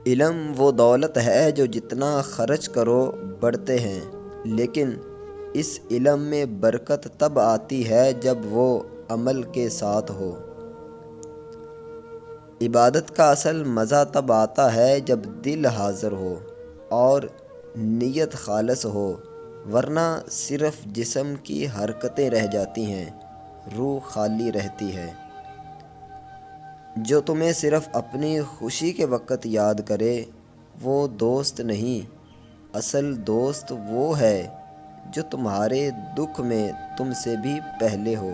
علم وہ دولت ہے جو جتنا خرچ کرو بڑھتے ہیں، لیکن اس علم میں برکت تب آتی ہے جب وہ عمل کے ساتھ ہو۔ عبادت کا اصل مزہ تب آتا ہے جب دل حاضر ہو اور نیت خالص ہو، ورنہ صرف جسم کی حرکتیں رہ جاتی ہیں، روح خالی رہتی ہے۔ جو تمہیں صرف اپنی خوشی کے وقت یاد کرے وہ دوست نہیں، اصل دوست وہ ہے جو تمہارے دکھ میں تم سے بھی پہلے ہو۔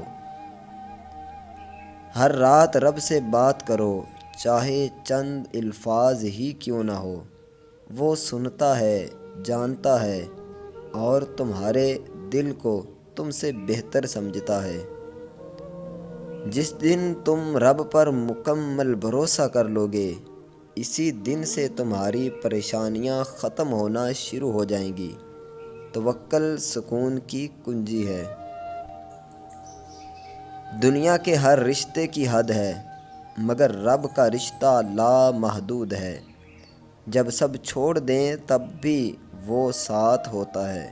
ہر رات رب سے بات کرو، چاہے چند الفاظ ہی کیوں نہ ہو۔ وہ سنتا ہے، جانتا ہے اور تمہارے دل کو تم سے بہتر سمجھتا ہے۔ جس دن تم رب پر مکمل بھروسہ کر لوگے، اسی دن سے تمہاری پریشانیاں ختم ہونا شروع ہو جائیں گی۔ توکل سکون کی کنجی ہے۔ دنیا کے ہر رشتے کی حد ہے، مگر رب کا رشتہ لامحدود ہے۔ جب سب چھوڑ دیں تب بھی وہ ساتھ ہوتا ہے۔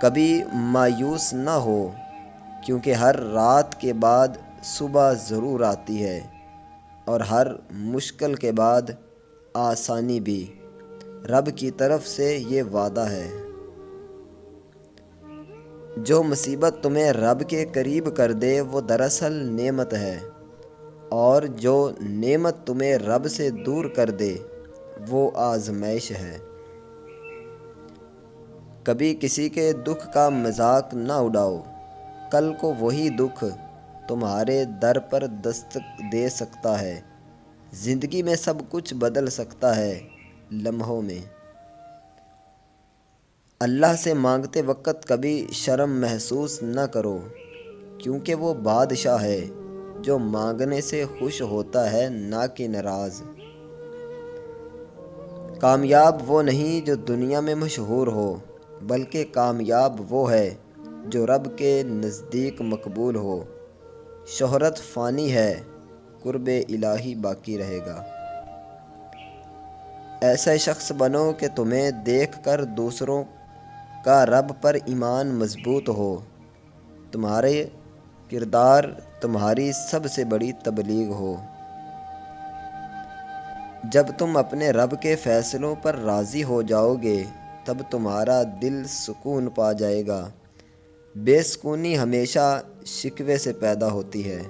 کبھی مایوس نہ ہو، کیونکہ ہر رات کے بعد صبح ضرور آتی ہے، اور ہر مشکل کے بعد آسانی بھی۔ رب کی طرف سے یہ وعدہ ہے۔ جو مصیبت تمہیں رب کے قریب کر دے وہ دراصل نعمت ہے، اور جو نعمت تمہیں رب سے دور کر دے وہ آزمائش ہے۔ کبھی کسی کے دکھ کا مذاق نہ اڑاؤ، کل کو وہی دکھ تمہارے در پر دستک دے سکتا ہے۔ زندگی میں سب کچھ بدل سکتا ہے لمحوں میں۔ اللہ سے مانگتے وقت کبھی شرم محسوس نہ کرو، کیونکہ وہ بادشاہ ہے جو مانگنے سے خوش ہوتا ہے، نہ کہ ناراض۔ کامیاب وہ نہیں جو دنیا میں مشہور ہو، بلکہ کامیاب وہ ہے جو رب کے نزدیک مقبول ہو۔ شہرت فانی ہے، قرب الہی باقی رہے گا۔ ایسا شخص بنو کہ تمہیں دیکھ کر دوسروں کا رب پر ایمان مضبوط ہو۔ تمہارے کردار تمہاری سب سے بڑی تبلیغ ہو۔ جب تم اپنے رب کے فیصلوں پر راضی ہو جاؤ گے تب تمہارا دل سکون پا جائے گا۔ بے سکونی ہمیشہ شکوے سے پیدا ہوتی ہے۔